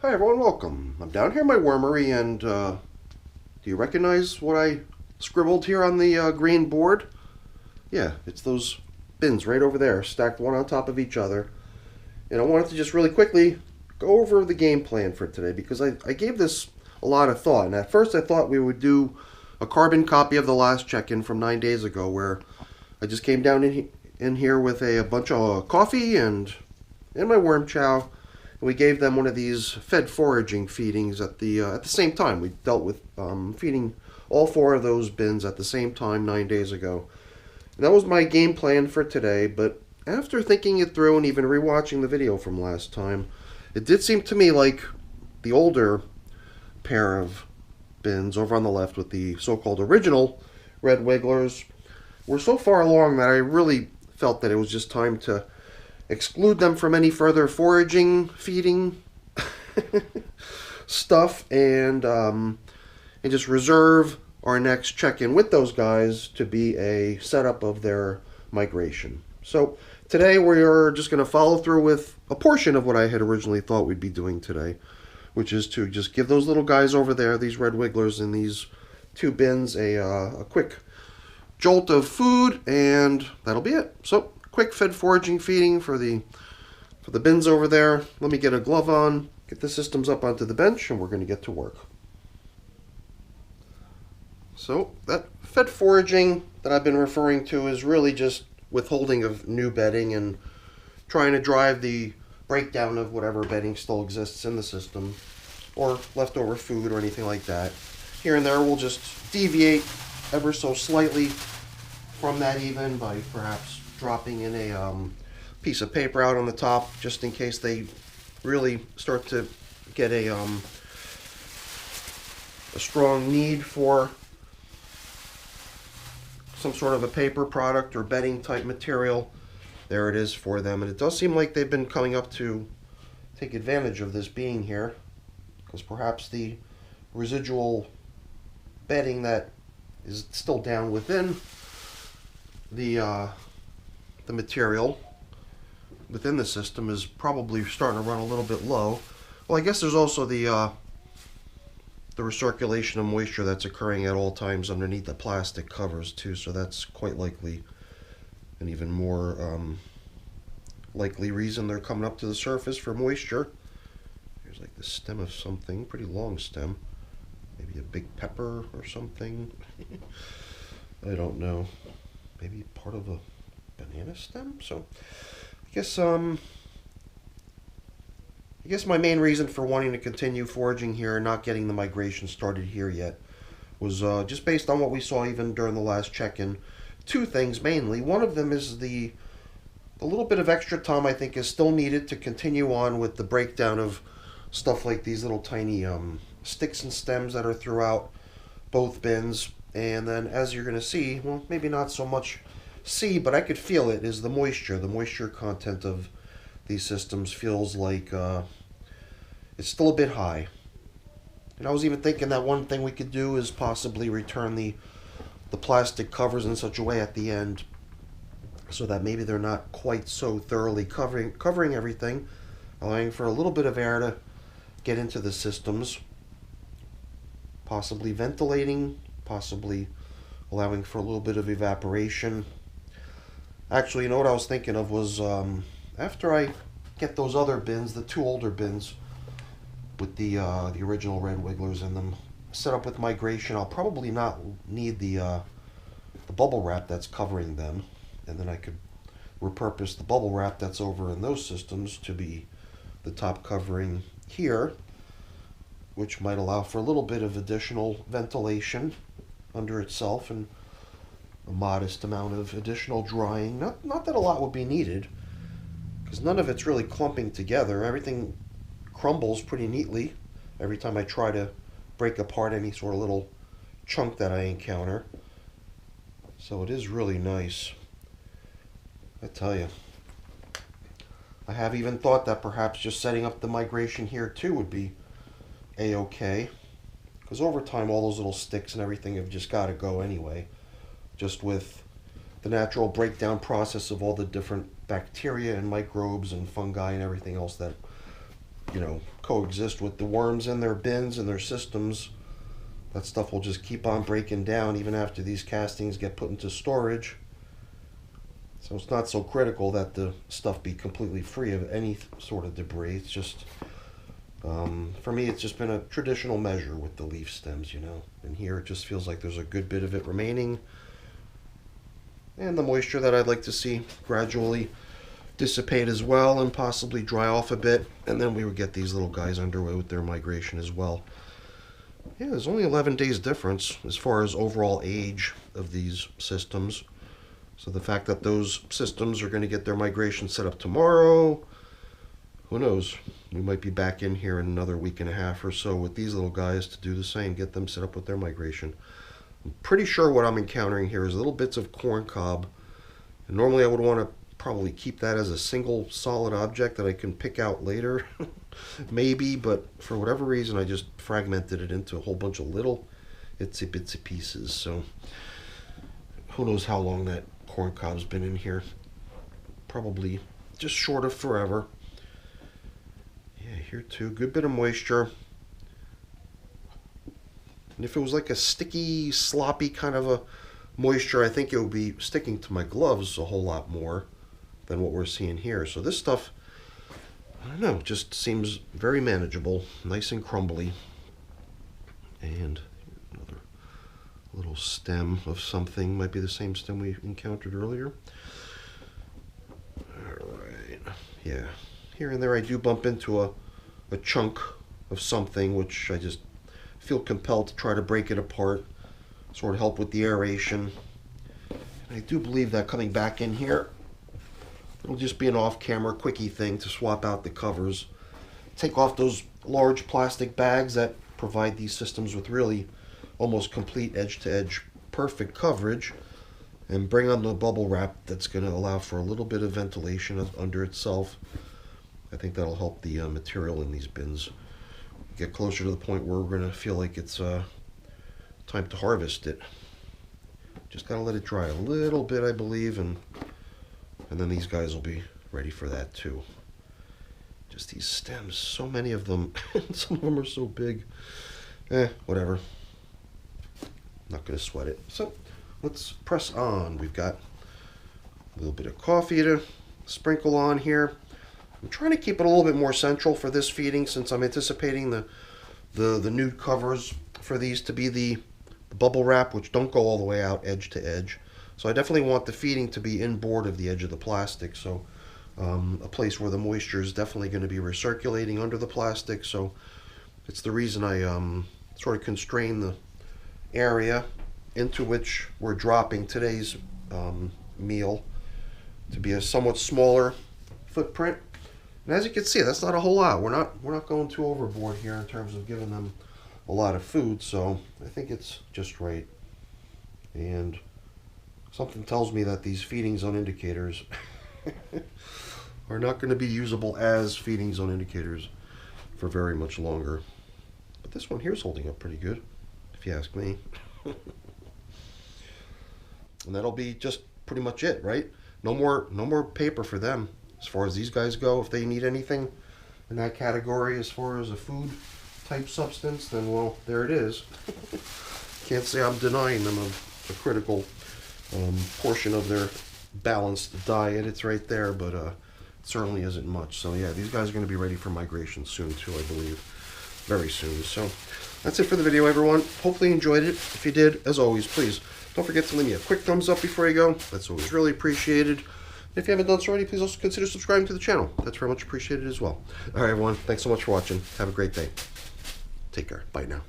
Hi everyone, welcome. I'm down here in my wormery and do you recognize what I scribbled here on the green board? Yeah, it's those bins right over there, stacked one on top of each other. And I wanted to just really quickly go over the game plan for today because I gave this a lot of thought. And at first I thought we would do a carbon copy of the last check-in from 9 days ago where I just came down in here with a bunch of coffee and my worm chow. We gave them one of these fed foraging feedings at the same time. We dealt with feeding all four of those bins at the same time 9 days ago. And that was my game plan for today, but after thinking it through and even rewatching the video from last time, it did seem to me like the older pair of bins over on the left with the so-called original red wigglers were so far along that I really felt that it was just time to exclude them from any further foraging, feeding stuff, and just reserve our next check-in with those guys to be a setup of their migration. So today we're just going to follow through with a portion of what I had originally thought we'd be doing today, which is to just give those little guys over there, these red wigglers in these two bins, a quick jolt of food, and that'll be it. So quick fed foraging feeding for the bins over there. Let me get a glove on, get the systems up onto the bench, and we're going to get to work. So that fed foraging that I've been referring to is really just withholding of new bedding and trying to drive the breakdown of whatever bedding still exists in the system or leftover food or anything like that. Here and there we'll just deviate ever so slightly from that even by perhaps dropping in a piece of paper out on the top just in case they really start to get a strong need for some sort of a paper product or bedding type material. There it is for them, and it does seem like they've been coming up to take advantage of this being here because perhaps the residual bedding that is still down within the material within the system is probably starting to run a little bit low. Well, I guess there's also the recirculation of moisture that's occurring at all times underneath the plastic covers too, so that's quite likely an even more likely reason they're coming up to the surface for moisture. There's like the stem of something, pretty long stem, maybe a big pepper or something. I don't know, maybe part of a banana stem. So I guess my main reason for wanting to continue foraging here and not getting the migration started here yet was just based on what we saw even during the last check-in. Two things mainly. One of them is a little bit of extra time I think is still needed to continue on with the breakdown of stuff like these little tiny sticks and stems that are throughout both bins. And then as you're going to see, well, maybe not so much see, but I could feel it, is the moisture. The moisture content of these systems feels like it's still a bit high. And I was even thinking that one thing we could do is possibly return the plastic covers in such a way at the end so that maybe they're not quite so thoroughly covering everything, allowing for a little bit of air to get into the systems, possibly ventilating, possibly allowing for a little bit of evaporation. Actually, you know what I was thinking of was after I get those other bins, the two older bins with the original red wigglers in them, set up with migration, I'll probably not need the bubble wrap that's covering them, and then I could repurpose the bubble wrap that's over in those systems to be the top covering here, which might allow for a little bit of additional ventilation under itself and a modest amount of additional drying. Not that a lot would be needed, because none of it's really clumping together. Everything crumbles pretty neatly every time I try to break apart any sort of little chunk that I encounter. So it is really nice. I tell you. I have even thought that perhaps just setting up the migration here too would be a-okay. Because over time all those little sticks and everything have just got to go anyway. Just with the natural breakdown process of all the different bacteria and microbes and fungi and everything else that you know, coexist with the worms in their bins and their systems. That stuff will just keep on breaking down even after these castings get put into storage. So it's not so critical that the stuff be completely free of any sort of debris. It's just, for me, it's just been a traditional measure with the leaf stems, you know. And here it just feels like there's a good bit of it remaining. And the moisture that I'd like to see gradually dissipate as well and possibly dry off a bit. And then we would get these little guys underway with their migration as well. Yeah, there's only 11 days difference as far as overall age of these systems. So the fact that those systems are going to get their migration set up tomorrow, who knows? We might be back in here in another week and a half or so with these little guys to do the same, get them set up with their migration. I'm pretty sure what I'm encountering here is little bits of corn cob. And normally I would want to probably keep that as a single solid object that I can pick out later. Maybe, but for whatever reason I just fragmented it into a whole bunch of little itsy bitsy pieces. So who knows how long that corn cob's been in here. Probably just short of forever. Yeah, here too, good bit of moisture. And if it was like a sticky, sloppy kind of a moisture, I think it would be sticking to my gloves a whole lot more than what we're seeing here. So this stuff, I don't know, just seems very manageable, nice and crumbly. And another little stem of something, might be the same stem we encountered earlier. Alright, yeah, here and there I do bump into a chunk of something, which I just feel compelled to try to break it apart, sort of help with the aeration. And I do believe that coming back in here, it'll just be an off-camera quickie thing to swap out the covers, take off those large plastic bags that provide these systems with really almost complete edge-to-edge perfect coverage, and bring on the bubble wrap that's going to allow for a little bit of ventilation under itself. I think that'll help the material in these bins get closer to the point where we're going to feel like it's time to harvest it. Just got to let it dry a little bit, I believe, and then these guys will be ready for that too. Just these stems, so many of them. Some of them are so big. Whatever. Not going to sweat it. So let's press on. We've got a little bit of coffee to sprinkle on here. I'm trying to keep it a little bit more central for this feeding, since I'm anticipating the nude covers for these to be the bubble wrap, which don't go all the way out edge to edge. So I definitely want the feeding to be inboard of the edge of the plastic, so a place where the moisture is definitely going to be recirculating under the plastic. So it's the reason I sort of constrain the area into which we're dropping today's meal to be a somewhat smaller footprint. And as you can see, that's not a whole lot. We're not going too overboard here in terms of giving them a lot of food, so I think it's just right. And something tells me that these feeding zone indicators are not going to be usable as feeding zone indicators for very much longer. But this one here is holding up pretty good, if you ask me. And that'll be just pretty much it, right? No more paper for them as far as these guys go. If they need anything in that category as far as a food type substance, then well, there it is. Can't say I'm denying them a critical portion of their balanced diet. It's right there, but it certainly isn't much. So yeah, these guys are going to be ready for migration soon too, I believe. Very soon. So that's it for the video, everyone. Hopefully you enjoyed it. If you did, as always, please don't forget to leave me a quick thumbs up before you go. That's always really appreciated. If you haven't done so already, please also consider subscribing to the channel. That's very much appreciated as well. All right, everyone. Thanks so much for watching. Have a great day. Take care. Bye now.